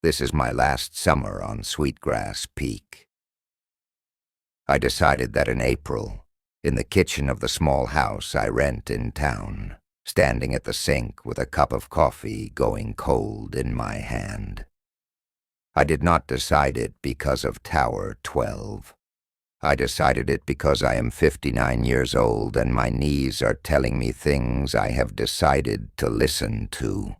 This is my last summer on Sweetgrass Peak. I decided that in April, in the kitchen of the small house I rent in town, standing at the sink with a cup of coffee going cold in my hand. I did not decide it because of Tower 12. I decided it because I am 59 years old and my knees are telling me things I have decided to listen to,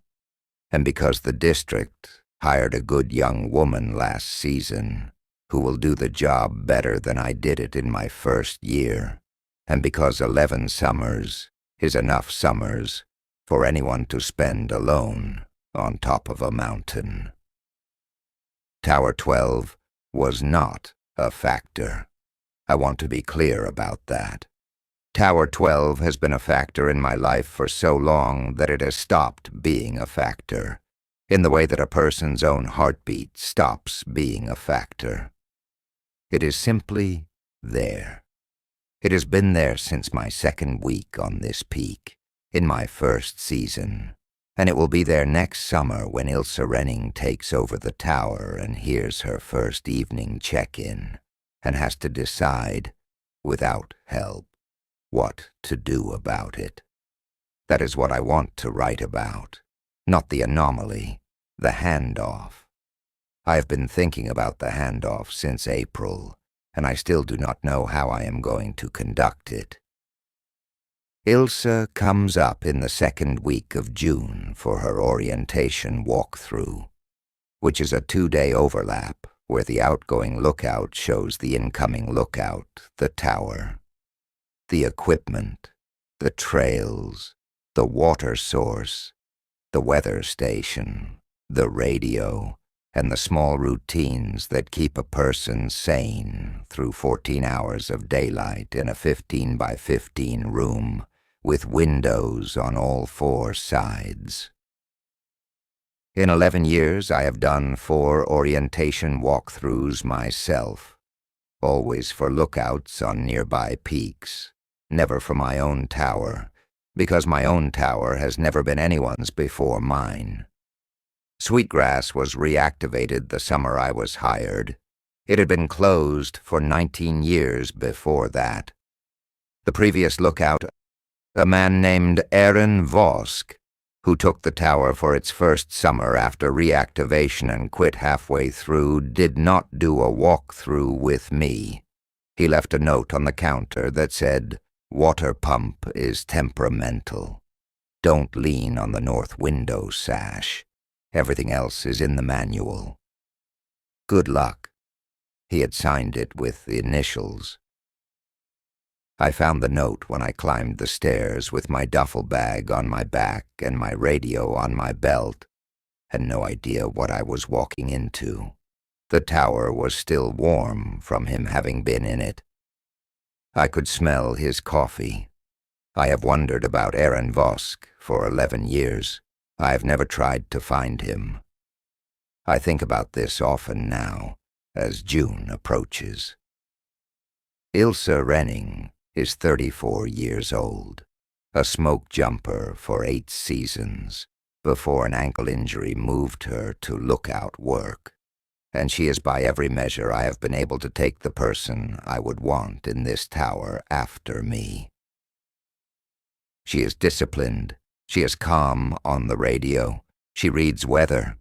and because the district hired a good young woman last season who will do the job better than I did it in my first year, and because 11 summers is enough summers for anyone to spend alone on top of a mountain. Tower 12 was not a factor. I want to be clear about that. Tower 12 has been a factor in my life for so long that it has stopped being a factor, in the way that a person's own heartbeat stops being a factor. It is simply there. It has been there since my second week on this peak, in my first season, and it will be there next summer when Ilse Renning takes over the tower and hears her first evening check-in, and has to decide, without help, what to do about it. That is what I want to write about. Not the anomaly, the handoff. I have been thinking about the handoff since April, and I still do not know how I am going to conduct it. Ilse comes up in the second week of June for her orientation walkthrough, which is a 2-day overlap where the outgoing lookout shows the incoming lookout, the tower, the equipment, the trails, the water source, the weather station, the radio, and the small routines that keep a person sane through 14 hours of daylight in a 15 by 15 room with windows on all 4 sides. In 11 years, I have done 4 orientation walkthroughs myself, always for lookouts on nearby peaks, never for my own tower, because my own tower has never been anyone's before mine. Sweetgrass was reactivated the summer I was hired. It had been closed for 19 years before that. The previous lookout, a man named Aaron Vosk, who took the tower for its first summer after reactivation and quit halfway through, did not do a walkthrough with me. He left a note on the counter that said, "Water pump is temperamental. Don't lean on the north window sash. Everything else is in the manual." Good luck. He had signed it with the initials. I found the note when I climbed the stairs with my duffel bag on my back and my radio on my belt, and no idea what I was walking into. The tower was still warm from him having been in it. I could smell his coffee. I have wondered about Aaron Vosk for 11 years. I have never tried to find him. I think about this often now, as June approaches. Ilse Renning is 34 years old, a smoke jumper for 8 seasons, before an ankle injury moved her to lookout work, and she is by every measure I have been able to take the person I would want in this tower after me. She is disciplined. She is calm on the radio. She reads weather.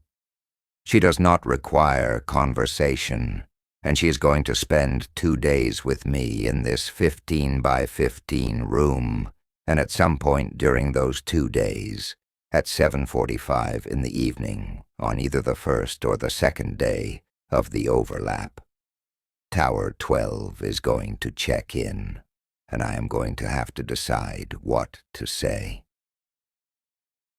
She does not require conversation, and she is going to spend 2 days with me in this 15 by 15 room, and at some point during those 2 days, at 7:45 in the evening, on either the first or the second day of the overlap, Tower 12 is going to check in, and I am going to have to decide what to say.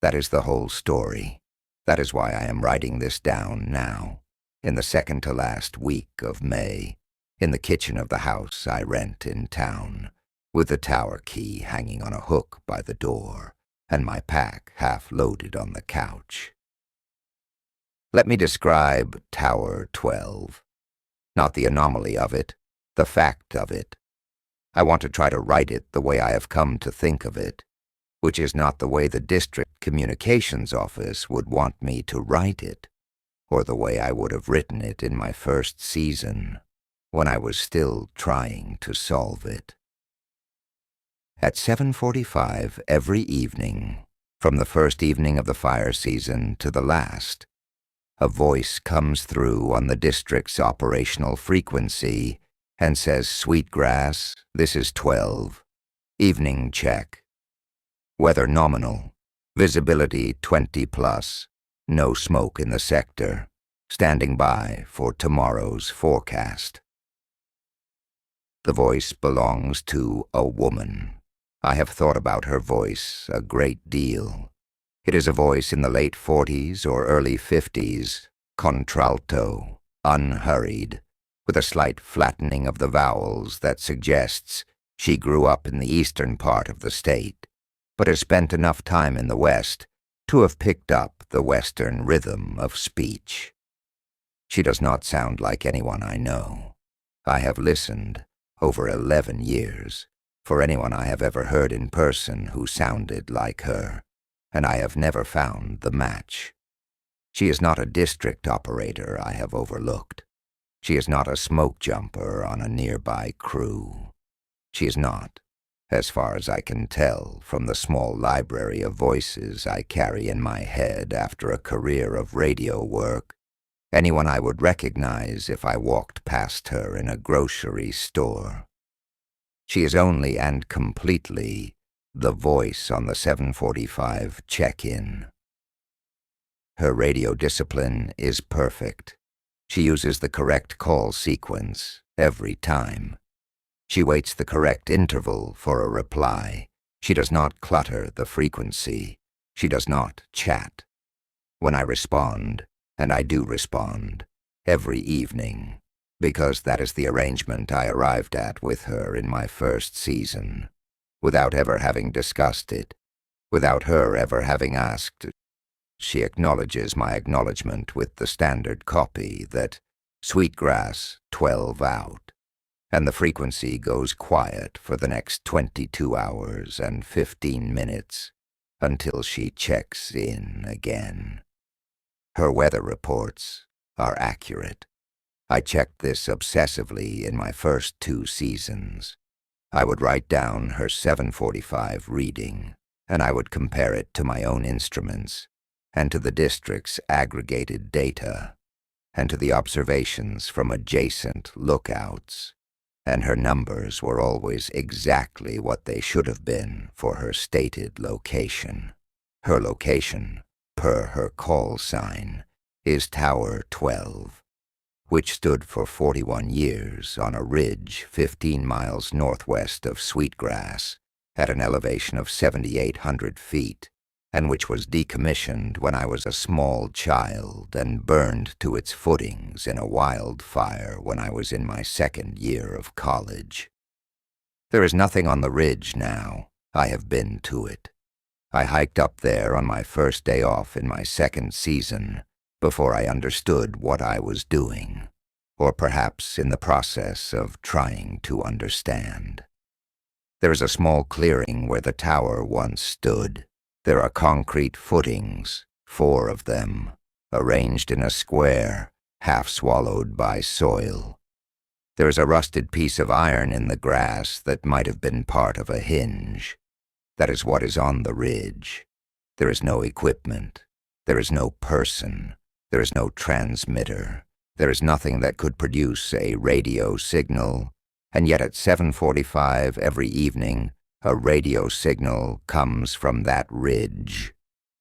That is the whole story. That is why I am writing this down now, in the second-to-last week of May, in the kitchen of the house I rent in town, with the tower key hanging on a hook by the door, and my pack half loaded on the couch. Let me describe Tower 12. Not the anomaly of it, the fact of it. I want to try to write it the way I have come to think of it, which is not the way the district communications office would want me to write it. or the way I would have written it in my first season, when I was still trying to solve it. At 7:45 every evening, from the first evening of the fire season to the last, a voice comes through on the district's operational frequency and says, "Sweetgrass, this is 12. Evening check. Weather nominal. Visibility 20 plus. No smoke in the sector. Standing by for tomorrow's forecast." The voice belongs to a woman. I have thought about her voice a great deal. It is a voice in the late 40s or early 50s, contralto, unhurried, with a slight flattening of the vowels that suggests she grew up in the eastern part of the state, but has spent enough time in the West to have picked up the Western rhythm of speech. She does not sound like anyone I know. I have listened, over 11 years, for anyone I have ever heard in person who sounded like her, and I have never found the match. She is not a district operator I have overlooked. She is not a smoke jumper on a nearby crew. She is not, as far as I can tell from the small library of voices I carry in my head after a career of radio work, anyone I would recognize if I walked past her in a grocery store. She is only and completely the voice on the 7:45 check-in. Her radio discipline is perfect. She uses the correct call sequence every time. She waits the correct interval for a reply. She does not clutter the frequency. She does not chat. When I respond, and I do respond, every evening, because that is the arrangement I arrived at with her in my first season, without ever having discussed it, without her ever having asked. She acknowledges my acknowledgement with the standard copy that Sweetgrass 12 out, and the frequency goes quiet for the next 22 hours and 15 minutes until she checks in again. Her weather reports are accurate. I checked this obsessively in my first 2 seasons. I would write down her 7:45 reading, and I would compare it to my own instruments, and to the district's aggregated data, and to the observations from adjacent lookouts, and her numbers were always exactly what they should have been for her stated location. Her location, per her call sign, is Tower 12, which stood for 41 years on a ridge 15 miles northwest of Sweetgrass at an elevation of 7,800 feet, and which was decommissioned when I was a small child and burned to its footings in a wildfire when I was in my 2nd year of college. There is nothing on the ridge now. I have been to it. I hiked up there on my first day off in my 2nd season, before I understood what I was doing, or perhaps in the process of trying to understand. There is a small clearing where the tower once stood. There are concrete footings, 4 of them, arranged in a square, half swallowed by soil. There is a rusted piece of iron in the grass that might have been part of a hinge. That is what is on the ridge. There is no equipment. There is no person. There is no transmitter. There is nothing that could produce a radio signal, and yet at 7:45 every evening, a radio signal comes from that ridge,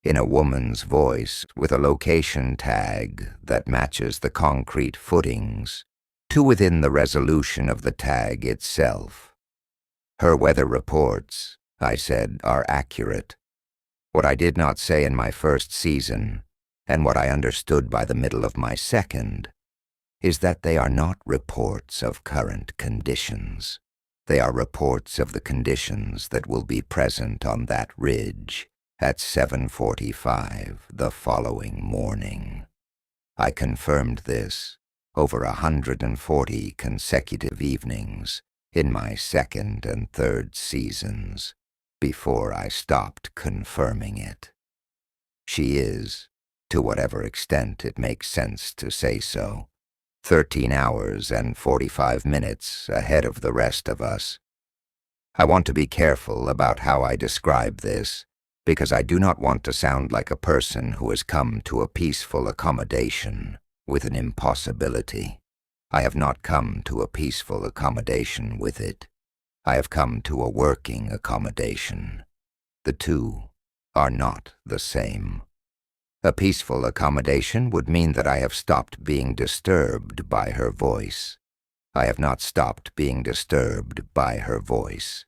in a woman's voice with a location tag that matches the concrete footings to within the resolution of the tag itself. Her weather reports, I said, are accurate. What I did not say in my first season, and what I understood by the middle of my 2nd, is that they are not reports of current conditions. They are reports of the conditions that will be present on that ridge at 7:45 the following morning. I confirmed this over 140 consecutive evenings in my 2nd and 3rd seasons before I stopped confirming it. She is, to whatever extent it makes sense to say so. 13 hours and 45 minutes ahead of the rest of us. I want to be careful about how I describe this, because I do not want to sound like a person who has come to a peaceful accommodation with an impossibility. I have not come to a peaceful accommodation with it. I have come to a working accommodation. The two are not the same. A peaceful accommodation would mean that I have stopped being disturbed by her voice. I have not stopped being disturbed by her voice.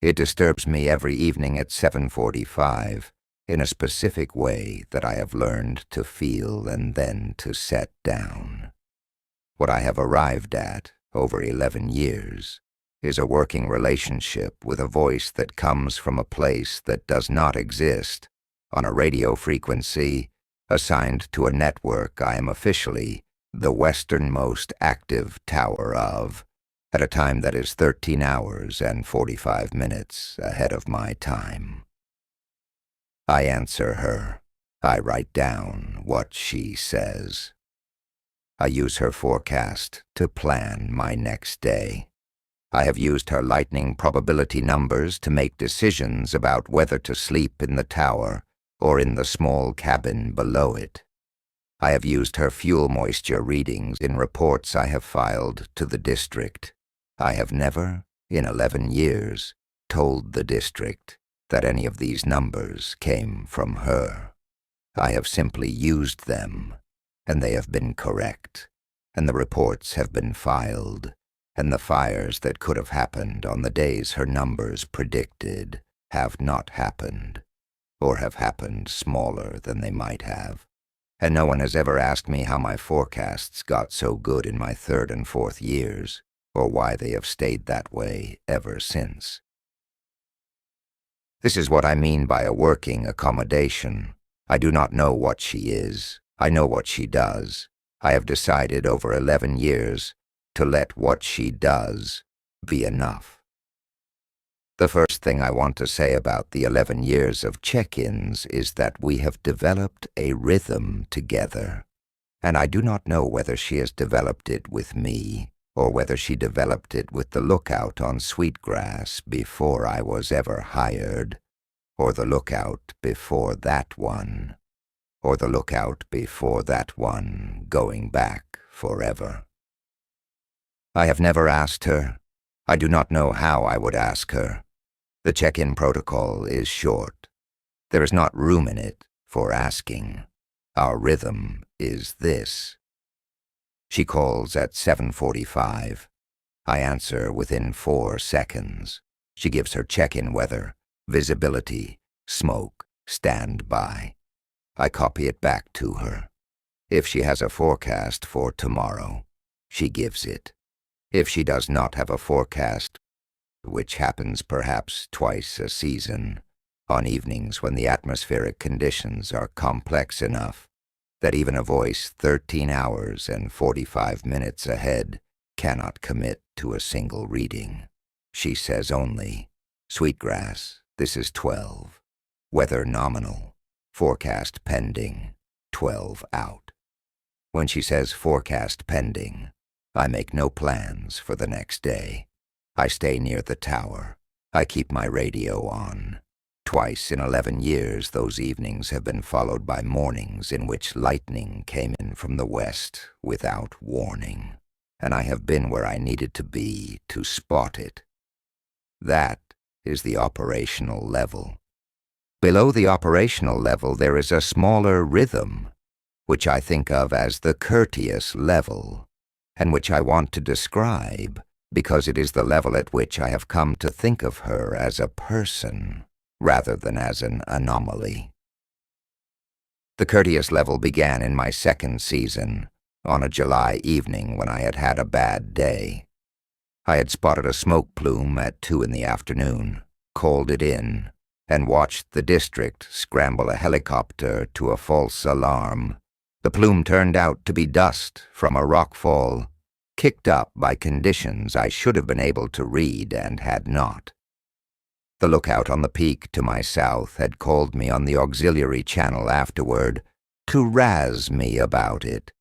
It disturbs me every evening at 7:45 in a specific way that I have learned to feel and then to set down. What I have arrived at over 11 years is a working relationship with a voice that comes from a place that does not exist, on a radio frequency assigned to a network I am officially the westernmost active tower of, at a time that is 13 hours and 45 minutes ahead of my time. I answer her. I write down what she says. I use her forecast to plan my next day. I have used her lightning probability numbers to make decisions about whether to sleep in the tower or in the small cabin below it. I have used her fuel moisture readings in reports I have filed to the district. I have never, in 11 years, told the district that any of these numbers came from her. I have simply used them, and they have been correct, and the reports have been filed, and the fires that could have happened on the days her numbers predicted have not happened, or have happened smaller than they might have. And no one has ever asked me how my forecasts got so good in my 3rd and 4th years, or why they have stayed that way ever since. This is what I mean by a working accommodation. I do not know what she is. I know what she does. I have decided over 11 years to let what she does be enough. The first thing I want to say about the 11 years of check-ins is that we have developed a rhythm together, and I do not know whether she has developed it with me or whether she developed it with the lookout on Sweetgrass before I was ever hired, or the lookout before that one, or the lookout before that one going back forever. I have never asked her. I do not know how I would ask her. The check-in protocol is short. There is not room in it for asking. Our rhythm is this. She calls at 7:45. I answer within 4 seconds. She gives her check-in weather, visibility, smoke, standby. I copy it back to her. If she has a forecast for tomorrow, she gives it. If she does not have a forecast, which happens perhaps twice a season, on evenings when the atmospheric conditions are complex enough that even a voice 13 hours and 45 minutes ahead cannot commit to a single reading. She says only, "Sweetgrass, this is 12. Weather nominal. Forecast pending. 12 out." When she says forecast pending, I make no plans for the next day. I stay near the tower. I keep my radio on. Twice in 11 years, those evenings have been followed by mornings in which lightning came in from the west without warning, and I have been where I needed to be to spot it. That is the operational level. Below the operational level, there is a smaller rhythm, which I think of as the courteous level, and which I want to describe because it is the level at which I have come to think of her as a person rather than as an anomaly. The courteous level began in my 2nd season, on a July evening when I had had a bad day. I had spotted a smoke plume at 2 in the afternoon, called it in, and watched the district scramble a helicopter to a false alarm. The plume turned out to be dust from a rockfall, kicked up by conditions I should have been able to read and had not. The lookout on the peak to my south had called me on the auxiliary channel afterward to razz me about it,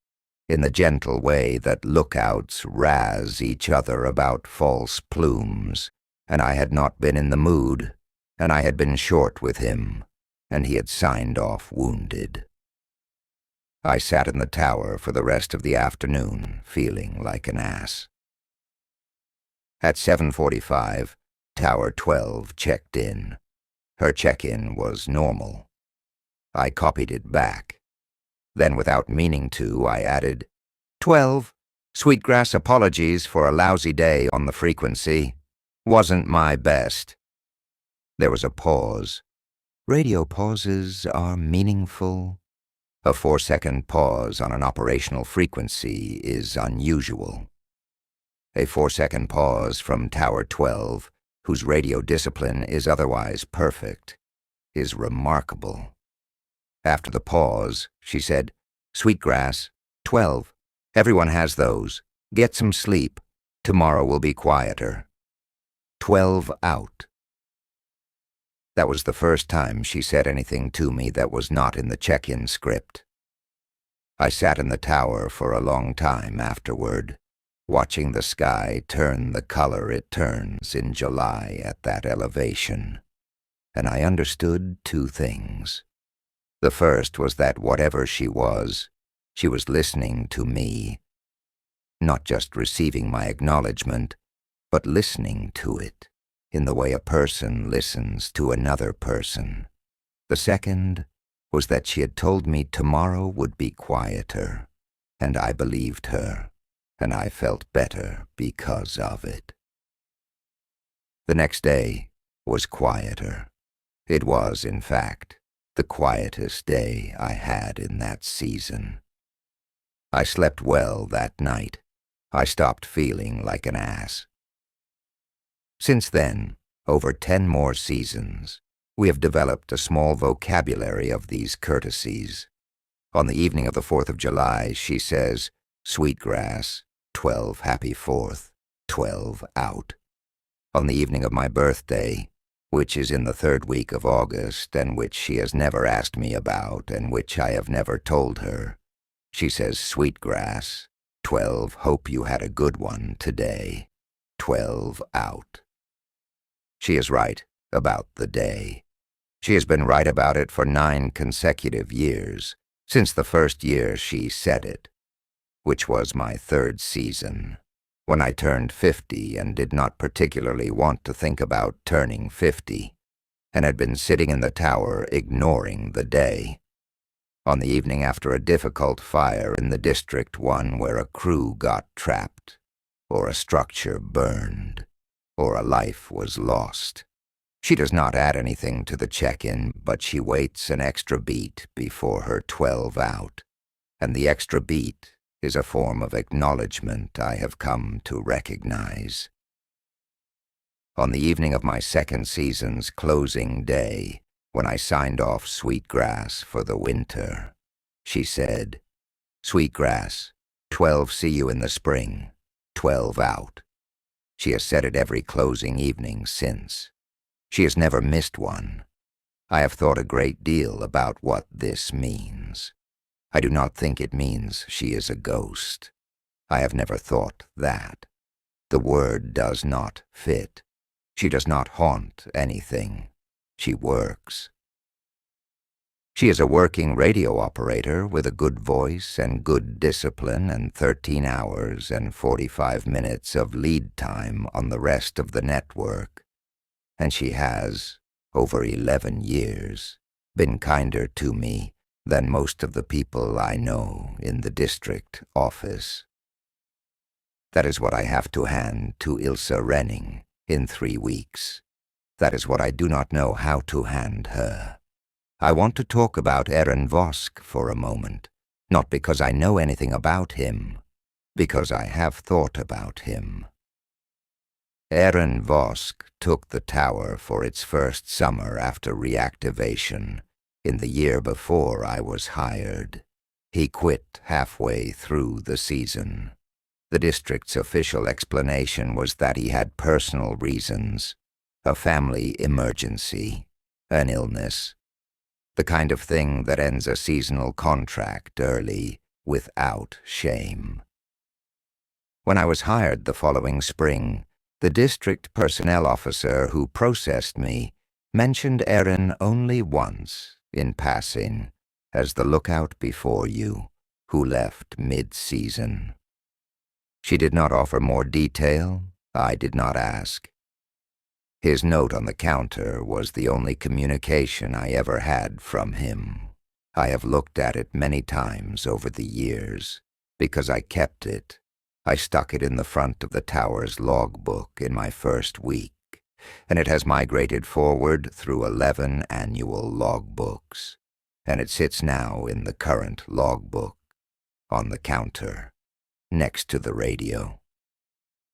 in the gentle way that lookouts razz each other about false plumes, and I had not been in the mood, and I had been short with him, and he had signed off wounded. I sat in the tower for the rest of the afternoon, feeling like an ass. At 7:45, Tower 12 checked in. Her check-in was normal. I copied it back. Then, without meaning to, I added, 12, Sweetgrass apologies for a lousy day on the frequency. Wasn't my best. There was a pause. Radio pauses are meaningful. A 4-second pause on an operational frequency is unusual. A 4-second pause from Tower 12, whose radio discipline is otherwise perfect, is remarkable. After the pause, she said, Sweetgrass, 12. Everyone has those. Get some sleep. Tomorrow will be quieter. 12 out. That was the first time she said anything to me that was not in the check-in script. I sat in the tower for a long time afterward, watching the sky turn the color it turns in July at that elevation, and I understood two things. The first was that whatever she was listening to me, not just receiving my acknowledgement, but listening to it in the way a person listens to another person. The second was that she had told me tomorrow would be quieter, and I believed her, and I felt better because of it. The next day was quieter. It was, in fact, the quietest day I had in that season. I slept well that night. I stopped feeling like an ass. Since then, over 10 more seasons, we have developed a small vocabulary of these courtesies. On the evening of the 4th of July, she says, Sweetgrass, 12 happy 4th, 12 out. On the evening of my birthday, which is in the 3rd week of August, and which she has never asked me about, and which I have never told her, she says, Sweetgrass, 12 hope you had a good one today, 12 out. She is right about the day. She has been right about it for 9 consecutive years, since the first year she said it, which was my 3rd season, when I turned 50 and did not particularly want to think about turning 50, and had been sitting in the tower ignoring the day. On the evening after a difficult fire in the District 1 where a crew got trapped, or a structure burned, or a life was lost. She does not add anything to the check-in, but she waits an extra beat before her 12 out, and the extra beat is a form of acknowledgement I have come to recognize. On the evening of my 2nd season's closing day, when I signed off Sweetgrass for the winter, she said, Sweetgrass, 12 see you in the spring, 12 out. She has said it every closing evening since. She has never missed one. I have thought a great deal about what this means. I do not think it means she is a ghost. I have never thought that. The word does not fit. She does not haunt anything. She works. She is a working radio operator with a good voice and good discipline and 13 hours and 45 minutes of lead time on the rest of the network. And she has, over 11 years, been kinder to me than most of the people I know in the district office. That is what I have to hand to Ilse Renning in 3 weeks. That is what I do not know how to hand her. I want to talk about Aaron Vosk for a moment, not because I know anything about him, because I have thought about him. Aaron Vosk took the tower for its first summer after reactivation, in the year before I was hired. He quit halfway through the season. The district's official explanation was that he had personal reasons, a family emergency, an illness. The kind of thing that ends a seasonal contract early without shame. When I was hired the following spring, the district personnel officer who processed me mentioned Erin only once, in passing, as the lookout before you, who left mid-season. She did not offer more detail. I did not ask. His note on the counter was the only communication I ever had from him. I have looked at it many times over the years, because I kept it. I stuck it in the front of the tower's logbook in my first week, and it has migrated forward through 11 annual logbooks, and it sits now in the current logbook, on the counter, next to the radio.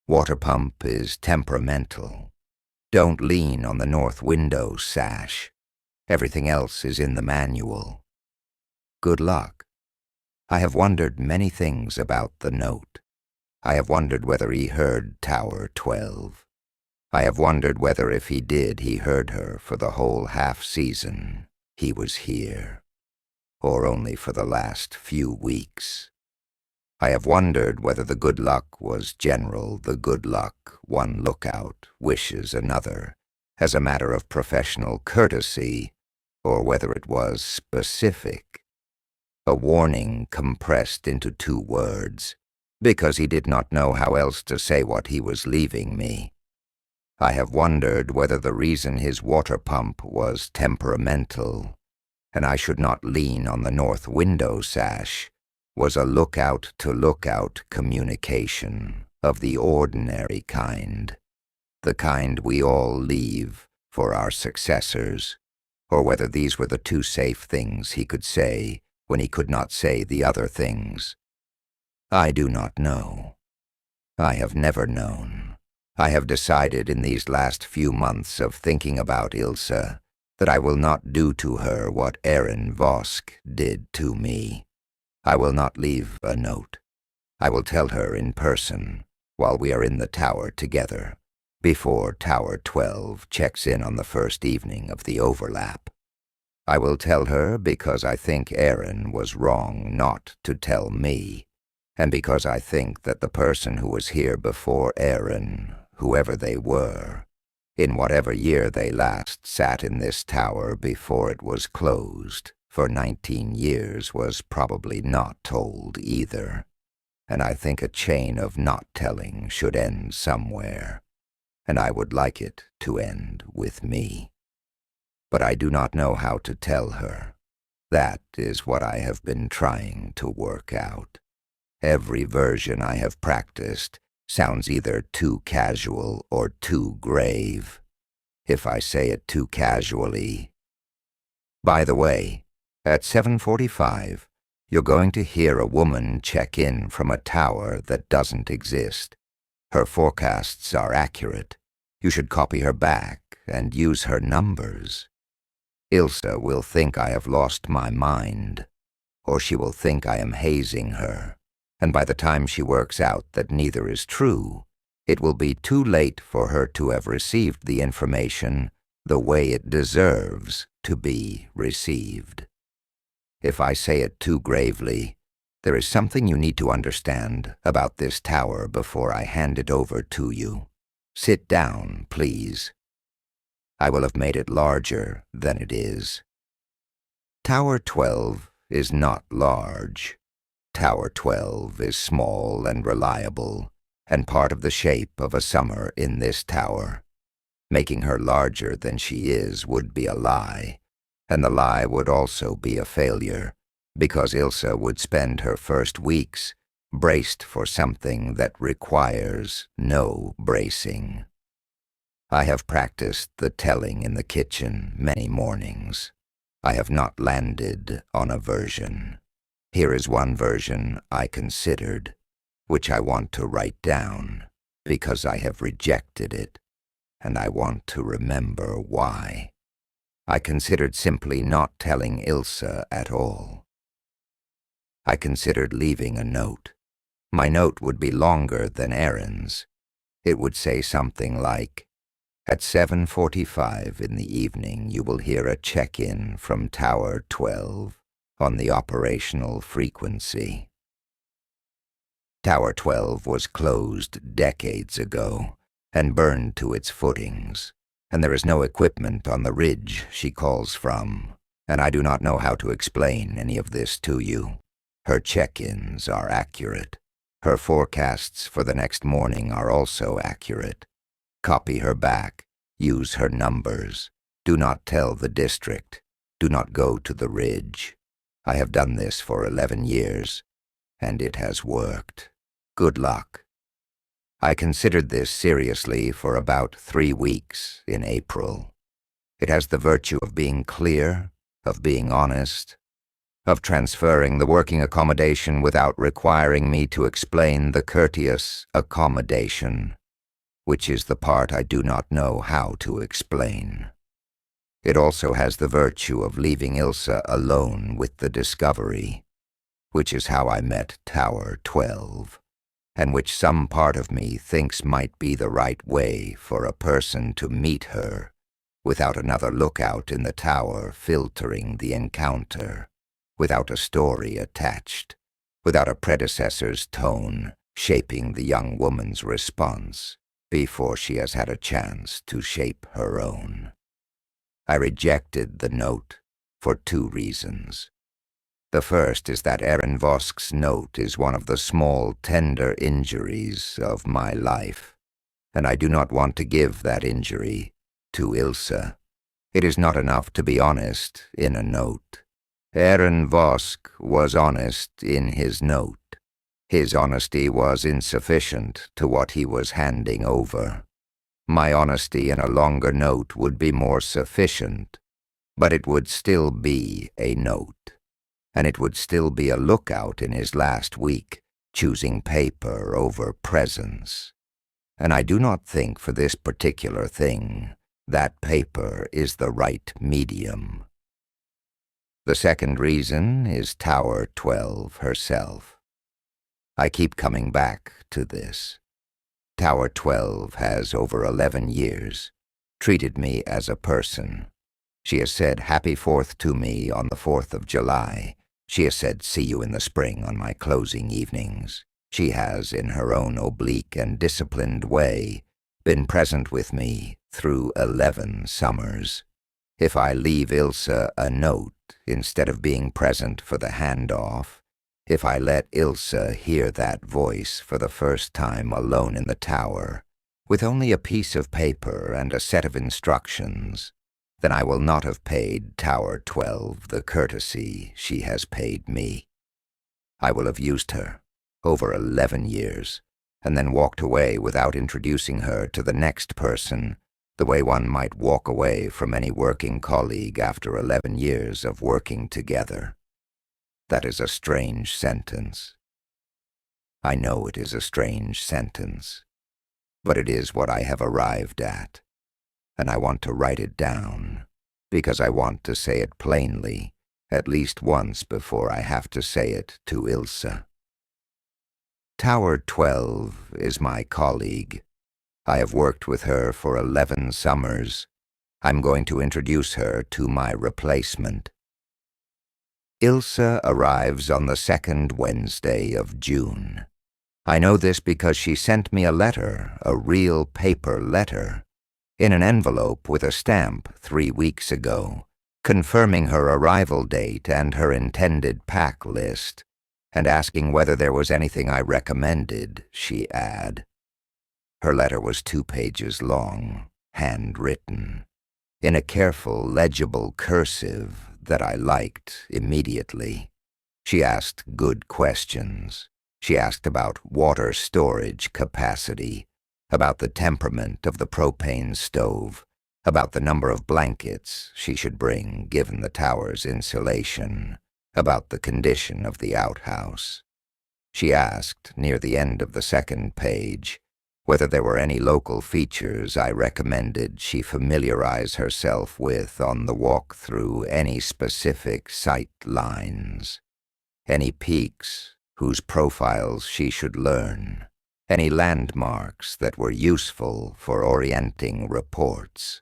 Water pump is temperamental. Don't lean on the north window sash. Everything else is in the manual. Good luck. I have wondered many things about the note. I have wondered whether he heard Tower 12. I have wondered whether if he did, he heard her for the whole half-season he was here, or only for the last few weeks. I have wondered whether the good luck was general, the good luck one lookout wishes another, as a matter of professional courtesy, or whether it was specific, a warning compressed into 2 words, because he did not know how else to say what he was leaving me. I have wondered whether the reason his water pump was temperamental, and I should not lean on the north window sash, was a lookout-to-lookout communication of the ordinary kind, the kind we all leave for our successors, or whether these were the 2 safe things he could say when he could not say the other things. I do not know. I have never known. I have decided in these last few months of thinking about Ilse that I will not do to her what Erin Vosk did to me. I will not leave a note. I will tell her in person, while we are in the tower together, before Tower 12 checks in on the first evening of the overlap. I will tell her because I think Erin was wrong not to tell me, and because I think that the person who was here before Erin, whoever they were, in whatever year they last sat in this tower before it was closed, for 19 years was probably not told either, and I think a chain of not telling should end somewhere, and I would like it to end with me. But I do not know how to tell her. That is what I have been trying to work out. Every version I have practiced sounds either too casual or too grave. If I say it too casually. By the way, at 7:45, you're going to hear a woman check in from a tower that doesn't exist. Her forecasts are accurate. You should copy her back and use her numbers. Ilse will think I have lost my mind, or she will think I am hazing her, and by the time she works out that neither is true, it will be too late for her to have received the information the way it deserves to be received. If I say it too gravely, there is something you need to understand about this tower before I hand it over to you. Sit down, please. I will have made it larger than it is. Tower 12 is not large. Tower 12 is small and reliable, and part of the shape of a summer in this tower. Making her larger than she is would be a lie, and the lie would also be a failure, because Ilse would spend her first weeks braced for something that requires no bracing. I have practiced the telling in the kitchen many mornings. I have not landed on a version. Here is one version I considered, which I want to write down, because I have rejected it, and I want to remember why. I considered simply not telling Ilse at all. I considered leaving a note. My note would be longer than Erin's. It would say something like, At 7:45 in the evening, you will hear a check-in from Tower 12 on the operational frequency. Tower 12 was closed decades ago and burned to its footings, and there is no equipment on the ridge she calls from, and I do not know how to explain any of this to you. Her check-ins are accurate. Her forecasts for the next morning are also accurate. Copy her back. Use her numbers. Do not tell the district. Do not go to the ridge. I have done this for 11 years, and it has worked. Good luck. I considered this seriously for about 3 weeks in April. It has the virtue of being clear, of being honest, of transferring the working accommodation without requiring me to explain the courteous accommodation, which is the part I do not know how to explain. It also has the virtue of leaving Ilsa alone with the discovery, which is how I met Tower 12, and which some part of me thinks might be the right way for a person to meet her without another lookout in the tower filtering the encounter, without a story attached, without a predecessor's tone shaping the young woman's response before she has had a chance to shape her own. I rejected the note for 2 reasons. The first is that Aaron Vosk's note is one of the small, tender injuries of my life, and I do not want to give that injury to Ilsa. It is not enough to be honest in a note. Aaron Vosk was honest in his note. His honesty was insufficient to what he was handing over. My honesty in a longer note would be more sufficient, but it would still be a note. And it would still be a lookout in his last week, choosing paper over presence. And I do not think for this particular thing that paper is the right medium. The second reason is Tower 12 herself. I keep coming back to this. Tower 12 has, over 11 years, treated me as a person. She has said Happy 4th to me on the 4th of July. She has said, see you in the spring on my closing evenings. She has, in her own oblique and disciplined way, been present with me through 11 summers. If I leave Ilsa a note instead of being present for the handoff, if I let Ilsa hear that voice for the first time alone in the tower, with only a piece of paper and a set of instructions, then I will not have paid Tower 12 the courtesy she has paid me. I will have used her over 11 years, and then walked away without introducing her to the next person, the way one might walk away from any working colleague after 11 years of working together. That is a strange sentence. I know it is a strange sentence, but it is what I have arrived at. And I want to write it down, because I want to say it plainly, at least once before I have to say it to Ilsa. Tower 12 is my colleague. I have worked with her for 11 summers. I'm going to introduce her to my replacement. Ilsa arrives on the 2nd Wednesday of June. I know this because she sent me a letter, a real paper letter, in an envelope with a stamp 3 weeks ago, confirming her arrival date and her intended pack list, and asking whether there was anything I recommended she add. Her letter was 2 pages long, handwritten, in a careful, legible cursive that I liked immediately. She asked good questions. She asked about water storage capacity, about the temperament of the propane stove, about the number of blankets she should bring given the tower's insulation, about the condition of the outhouse. She asked, near the end of the 2nd page, whether there were any local features I recommended she familiarize herself with on the walk through, any specific sight lines, any peaks whose profiles she should learn. any landmarks that were useful for orienting reports.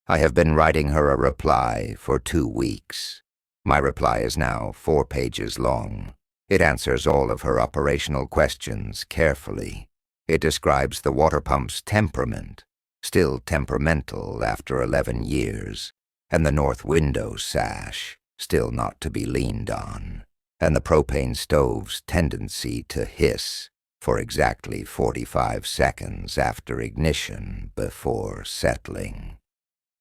I have been writing her a reply for 2 weeks. My reply is now 4 pages long. It answers all of her operational questions carefully. It describes the water pump's temperament, still temperamental after 11 years, and the north window sash, still not to be leaned on, and the propane stove's tendency to hiss for exactly 45 seconds after ignition before settling.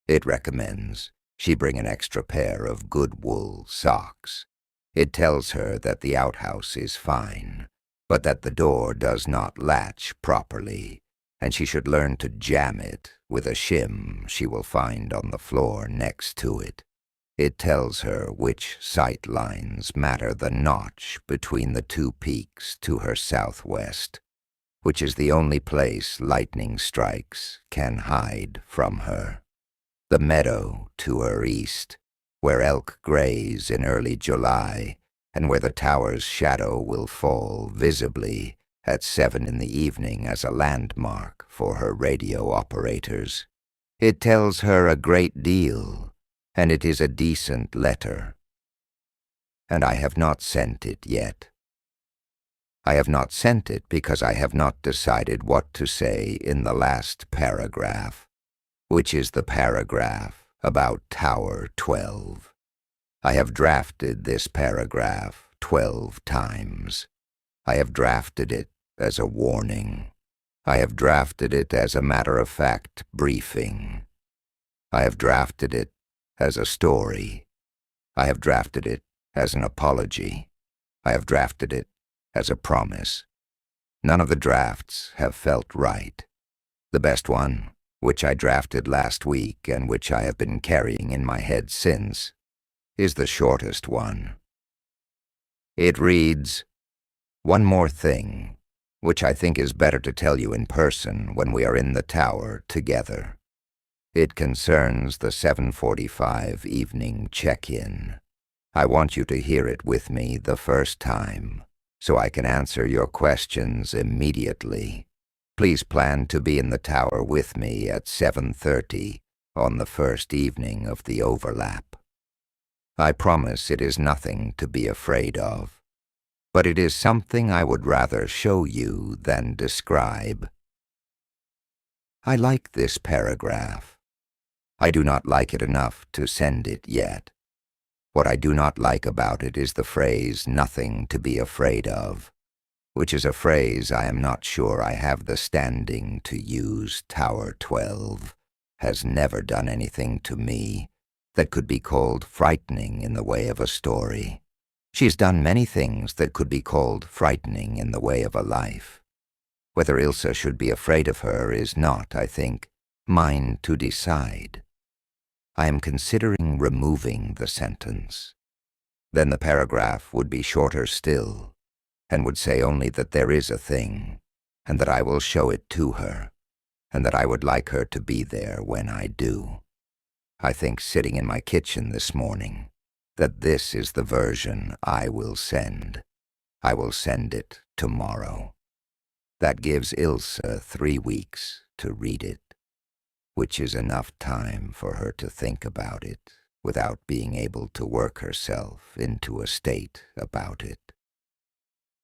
It recommends she bring an extra pair of good wool socks. It tells her that the outhouse is fine, but that the door does not latch properly, and she should learn to jam it with a shim she will find on the floor next to it. It tells her which sight lines matter the notch between the 2 peaks to her southwest, which is the only place lightning strikes can hide from her. The meadow to her east, where elk graze in early July, and where the tower's shadow will fall visibly at 7 in the evening as a landmark for her radio operators. It tells her a great deal, and it is a decent letter. And I have not sent it yet. I have not sent it because I have not decided what to say in the last paragraph, which is the paragraph about Tower 12. I have drafted this paragraph 12 times. I have drafted it as a warning. I have drafted it as a matter-of-fact briefing. I have drafted it as a story. I have drafted it as an apology. I have drafted it as a promise. None of the drafts have felt right. The best one, which I drafted last week and which I have been carrying in my head since, is the shortest one. It reads, "One more thing, which I think is better to tell you in person when we are in the tower together. It concerns the 7:45 evening check-in. I want you to hear it with me the first time, so I can answer your questions immediately. Please plan to be in the tower with me at 7:30 on the first evening of the overlap. I promise it is nothing to be afraid of, but it is something I would rather show you than describe." I like this paragraph. I do not like it enough to send it yet. What I do not like about it is the phrase "nothing to be afraid of," which is a phrase I am not sure I have the standing to use. Tower 12 has never done anything to me that could be called frightening in the way of a story. She's done many things that could be called frightening in the way of a life. Whether Ilsa should be afraid of her is not, I think, mine to decide. I am considering removing the sentence. Then the paragraph would be shorter still, and would say only that there is a thing, and that I will show it to her, and that I would like her to be there when I do. I think sitting in my kitchen this morning that this is the version I will send. I will send it tomorrow. That gives Ilsa 3 weeks to read it, which is enough time for her to think about it without being able to work herself into a state about it.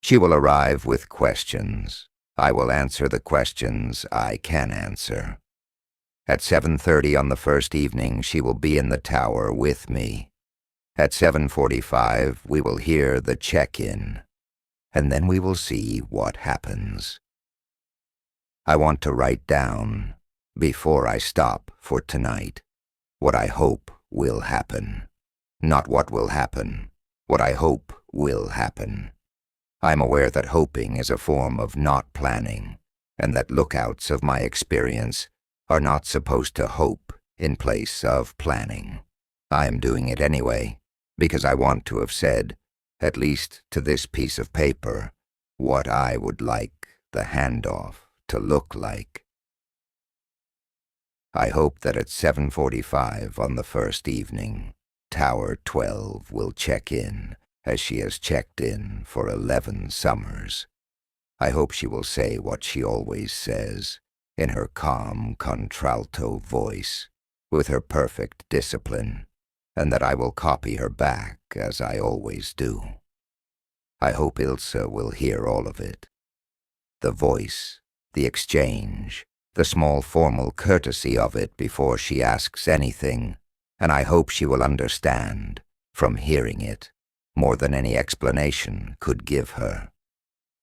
She will arrive with questions. I will answer the questions I can answer. At 7:30 on the first evening, she will be in the tower with me. At 7:45, we will hear the check-in, and then we will see what happens. I want to write down, before I stop for tonight, what I hope will happen. Not what will happen, what I hope will happen. I'm aware that hoping is a form of not planning, and that lookouts of my experience are not supposed to hope in place of planning. I am doing it anyway, because I want to have said, at least to this piece of paper, what I would like the handoff to look like. I hope that at 7:45 on the first evening, Tower 12 will check in as she has checked in for 11 summers. I hope she will say what she always says, in her calm contralto voice, with her perfect discipline, and that I will copy her back as I always do. I hope Ilse will hear all of it. The voice, the exchange, the small formal courtesy of it before she asks anything, and I hope she will understand, from hearing it, more than any explanation could give her.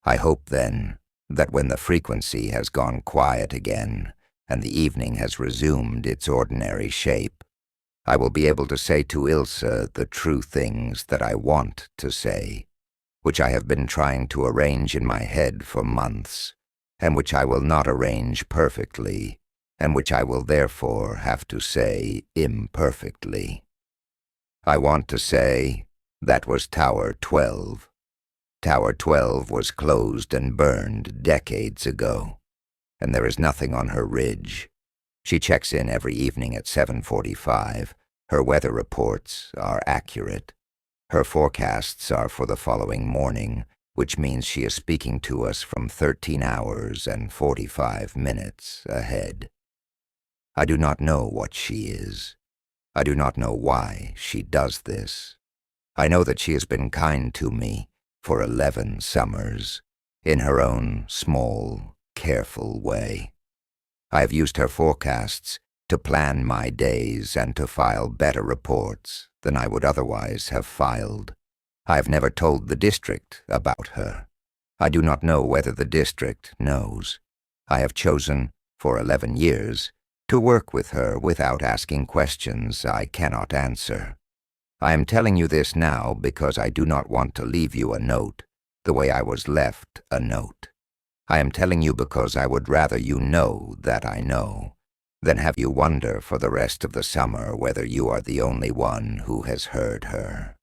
I hope, then, that when the frequency has gone quiet again, and the evening has resumed its ordinary shape, I will be able to say to Ilse the true things that I want to say, which I have been trying to arrange in my head for months, and which I will not arrange perfectly, and which I will therefore have to say imperfectly. I want to say, that was Tower 12. Tower 12 was closed and burned decades ago, and there is nothing on her ridge. She checks in every evening at 7:45. Her weather reports are accurate. Her forecasts are for the following morning, which means she is speaking to us from 13 hours and 45 minutes ahead. I do not know what she is. I do not know why she does this. I know that she has been kind to me for 11 summers, in her own small, careful way. I have used her forecasts to plan my days and to file better reports than I would otherwise have filed. I have never told the district about her. I do not know whether the district knows. I have chosen, for 11 years, to work with her without asking questions I cannot answer. I am telling you this now because I do not want to leave you a note the way I was left a note. I am telling you because I would rather you know that I know than have you wonder for the rest of the summer whether you are the only one who has heard her.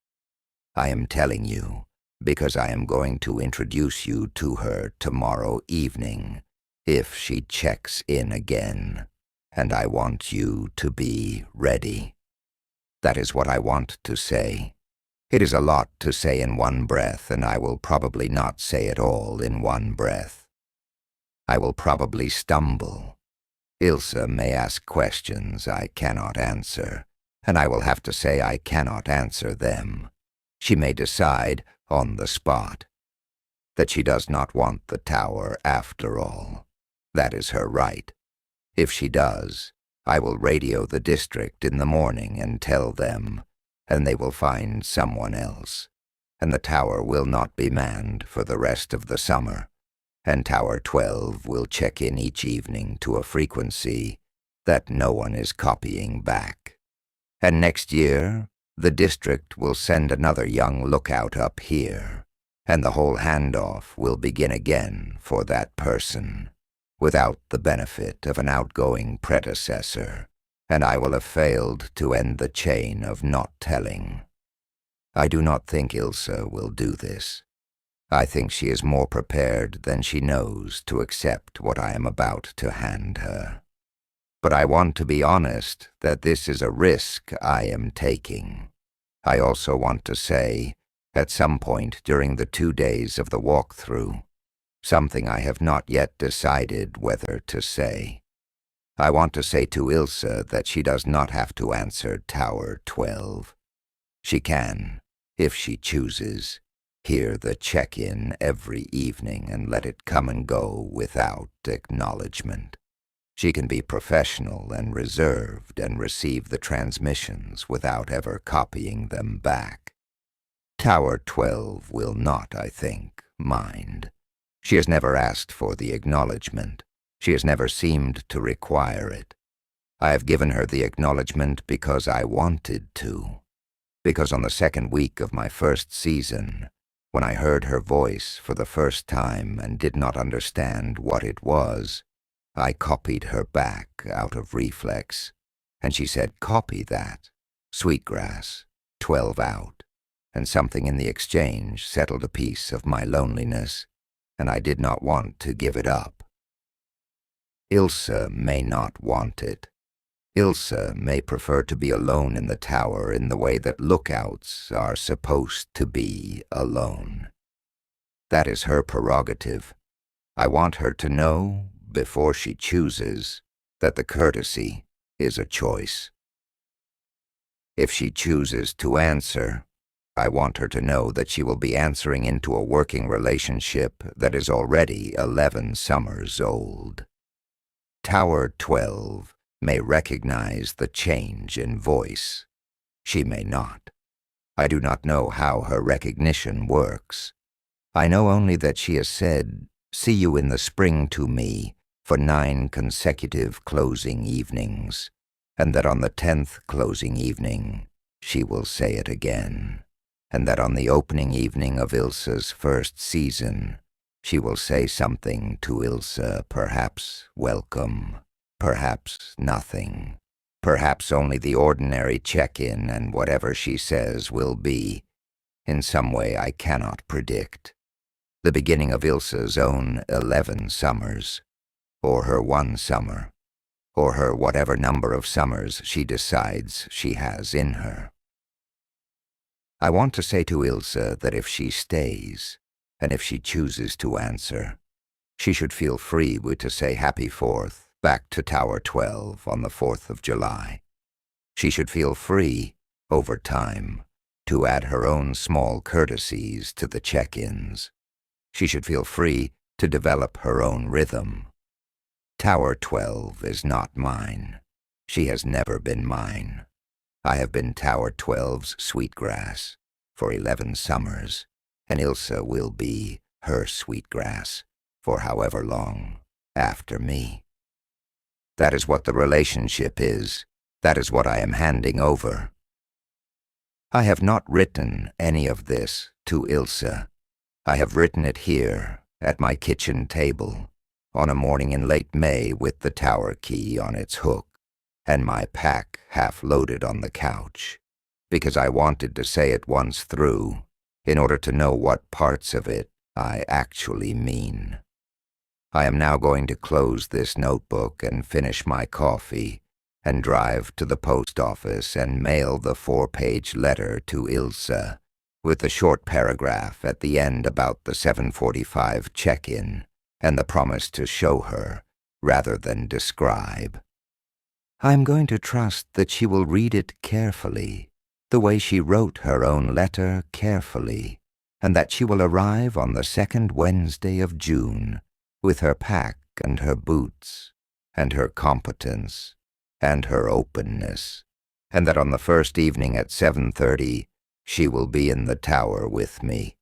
I am telling you because I am going to introduce you to her tomorrow evening, if she checks in again, and I want you to be ready. That is what I want to say. It is a lot to say in one breath, and I will probably not say it all in one breath. I will probably stumble. Ilse may ask questions I cannot answer, and I will have to say I cannot answer them. She may decide, on the spot, that she does not want the tower after all. That is her right. If she does, I will radio the district in the morning and tell them, and they will find someone else, and the tower will not be manned for the rest of the summer, and Tower 12 will check in each evening to a frequency that no one is copying back. And next year, the district will send another young lookout up here, and the whole handoff will begin again for that person, without the benefit of an outgoing predecessor, and I will have failed to end the chain of not telling. I do not think Ilse will do this. I think she is more prepared than she knows to accept what I am about to hand her. But I want to be honest that this is a risk I am taking. I also want to say, at some point during the 2 days of the walkthrough, something I have not yet decided whether to say. I want to say to Ilse that she does not have to answer Tower 12. She can, if she chooses, hear the check-in every evening and let it come and go without acknowledgement. She can be professional and reserved and receive the transmissions without ever copying them back. Tower 12 will not, I think, mind. She has never asked for the acknowledgement. She has never seemed to require it. I have given her the acknowledgement because I wanted to. Because on the second week of my first season, when I heard her voice for the first time and did not understand what it was, I copied her back out of reflex, and she said, "Copy that. Sweetgrass, 12 out." And something in the exchange settled a piece of my loneliness, and I did not want to give it up. Ilse may not want it. Ilse may prefer to be alone in the tower in the way that lookouts are supposed to be alone. That is her prerogative, I want her to know, before she chooses, that the courtesy is a choice. If she chooses to answer, I want her to know that she will be answering into a working relationship that is already 11 summers old. Tower 12 may recognize the change in voice. She may not. I do not know how her recognition works. I know only that she has said, "See you in the spring" to me for 9 consecutive closing evenings, and that on the 10th closing evening she will say it again, and that on the opening evening of Ilsa's first season she will say something to Ilsa, perhaps welcome, perhaps nothing, perhaps only the ordinary check-in, and whatever she says will be, in some way I cannot predict, the beginning of Ilsa's own 11 summers, or her 1 summer, or her whatever number of summers she decides she has in her. I want to say to Ilsa that if she stays, and if she chooses to answer, she should feel free to say Happy 4th back to Tower 12 on the 4th of July. She should feel free, over time, to add her own small courtesies to the check-ins. She should feel free to develop her own rhythm. Tower 12 is not mine. She has never been mine. I have been Tower 12's sweetgrass for 11 summers, and Ilsa will be her sweetgrass for however long after me. That is what the relationship is. That is what I am handing over. I have not written any of this to Ilsa. I have written it here at my kitchen table on a morning in late May with the tower key on its hook and my pack half loaded on the couch, because I wanted to say it once through in order to know what parts of it I actually mean. I am now going to close this notebook and finish my coffee and drive to the post office and mail the 4-page letter to Ilsa with the short paragraph at the end about the 7:45 check-in and the promise to show her rather than describe. I am going to trust that she will read it carefully, the way she wrote her own letter carefully, and that she will arrive on the 2nd Wednesday of June with her pack and her boots and her competence and her openness, and that on the first evening at 7:30 she will be in the tower with me,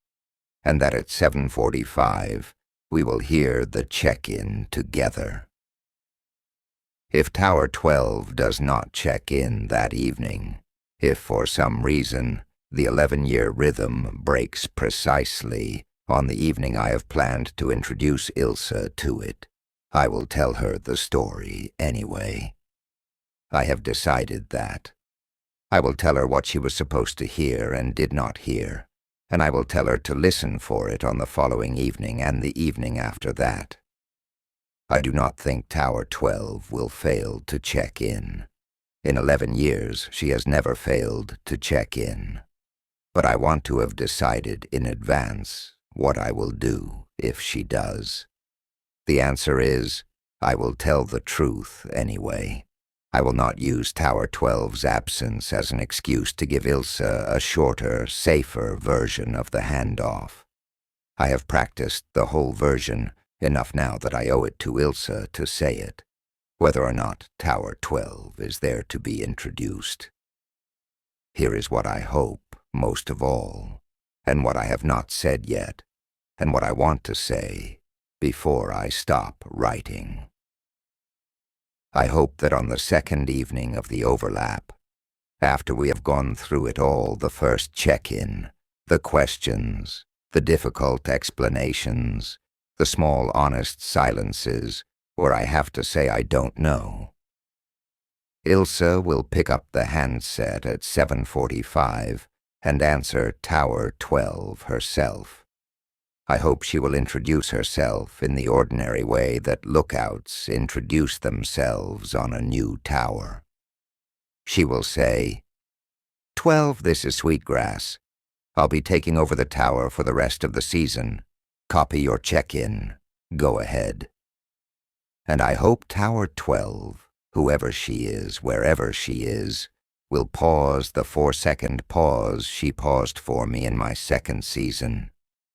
and that at 7:45 we will hear the check-in together. If Tower 12 does not check in that evening, if for some reason the 11-year rhythm breaks precisely on the evening I have planned to introduce Ilsa to it, I will tell her the story anyway. I have decided that. I will tell her what she was supposed to hear and did not hear, and I will tell her to listen for it on the following evening and the evening after that. I do not think Tower 12 will fail to check in. In 11 years, she has never failed to check in. But I want to have decided in advance what I will do if she does. The answer is, I will tell the truth anyway. I will not use Tower 12's absence as an excuse to give Ilsa a shorter, safer version of the handoff. I have practiced the whole version enough now that I owe it to Ilsa to say it, whether or not Tower 12 is there to be introduced. Here is what I hope most of all, and what I have not said yet, and what I want to say before I stop writing. I hope that on the 2nd evening of the overlap, after we have gone through it all, the first check-in, the questions, the difficult explanations, the small honest silences where I have to say I don't know, Ilsa will pick up the handset at 7:45 and answer Tower 12 herself. I hope she will introduce herself in the ordinary way that lookouts introduce themselves on a new tower. She will say, 12, this is Sweetgrass. I'll be taking over the tower for the rest of the season. Copy your check-in. Go ahead. And I hope Tower 12, whoever she is, wherever she is, will pause the 4-second pause she paused for me in my second season,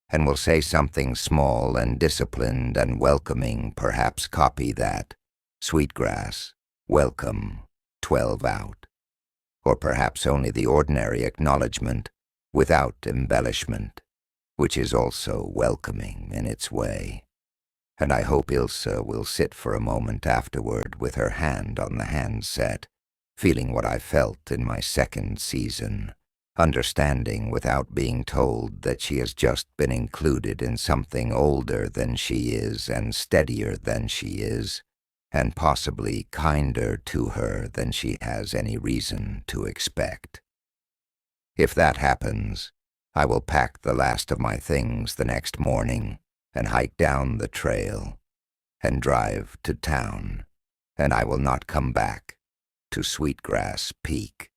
and will say something small and disciplined and welcoming, perhaps copy that. Sweetgrass, welcome, 12 out. Or perhaps only the ordinary acknowledgement, without embellishment, which is also welcoming in its way. And I hope Ilsa will sit for a moment afterward with her hand on the handset, feeling what I felt in my second season, understanding without being told that she has just been included in something older than she is and steadier than she is, and possibly kinder to her than she has any reason to expect. If that happens, I will pack the last of my things the next morning and hike down the trail and drive to town, and I will not come back to Sweetgrass Peak.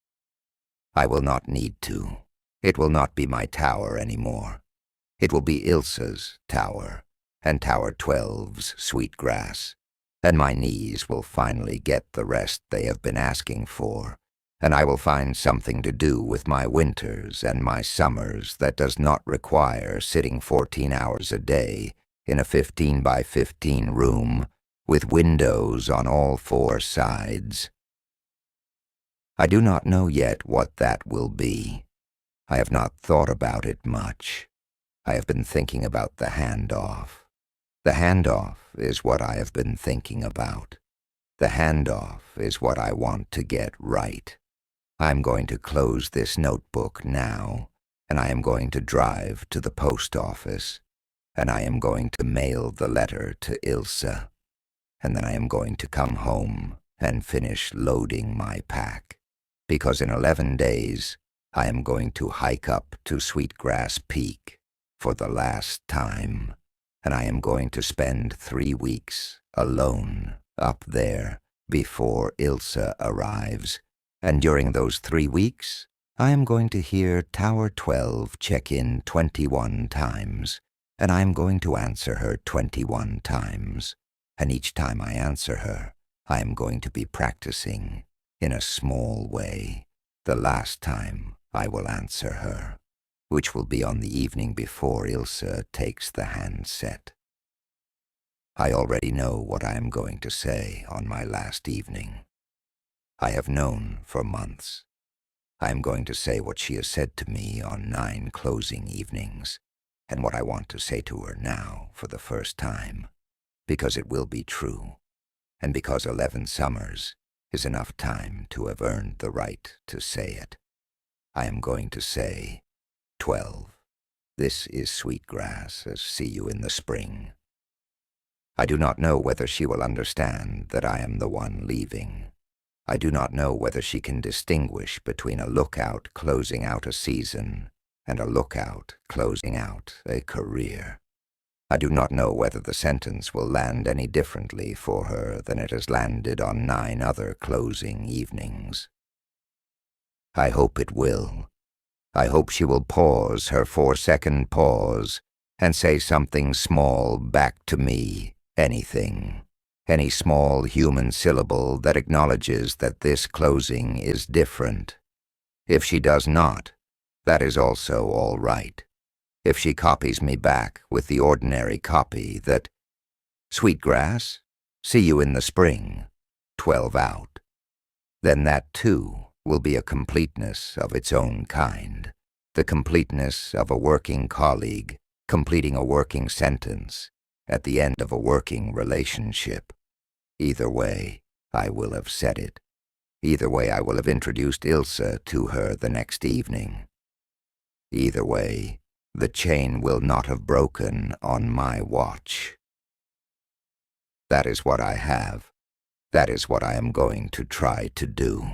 I will not need to. It will not be my tower anymore. It will be Ilsa's tower and Tower 12's Sweetgrass, and my knees will finally get the rest they have been asking for, and I will find something to do with my winters and my summers that does not require sitting 14 hours a day in a 15 by 15 room with windows on all 4 sides. I do not know yet what that will be. I have not thought about it much. I have been thinking about the handoff. The handoff is what I have been thinking about. The handoff is what I want to get right. I'm going to close this notebook now, and I am going to drive to the post office, and I am going to mail the letter to Ilsa, and then I am going to come home and finish loading my pack, because in 11 days I am going to hike up to Sweetgrass Peak for the last time, and I am going to spend 3 weeks alone up there before Ilsa arrives. And during those 3 weeks, I am going to hear Tower 12 check in 21 times, and I am going to answer her 21 times. And each time I answer her, I am going to be practicing, in a small way, the last time I will answer her, which will be on the evening before Ilsa takes the handset. I already know what I am going to say on my last evening. I have known for months. I am going to say what she has said to me on 9 closing evenings, and what I want to say to her now for the first time, because it will be true, and because 11 summers is enough time to have earned the right to say it. I am going to say, 12, this is Sweetgrass, see you in the spring. I do not know whether she will understand that I am the one leaving. I do not know whether she can distinguish between a lookout closing out a season and a lookout closing out a career. I do not know whether the sentence will land any differently for her than it has landed on 9 other closing evenings. I hope it will. I hope she will pause her 4-second pause and say something small back to me, anything. Any small human syllable that acknowledges that this closing is different. If she does not, that is also all right. If she copies me back with the ordinary copy that, Sweetgrass, see you in the spring, 12 out, then that too will be a completeness of its own kind, the completeness of a working colleague completing a working sentence at the end of a working relationship. Either way, I will have said it. Either way, I will have introduced Ilsa to her the next evening. Either way, the chain will not have broken on my watch. That is what I have. That is what I am going to try to do.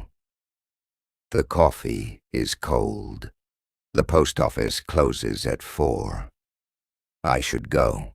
The coffee is cold. The post office closes at 4. I should go.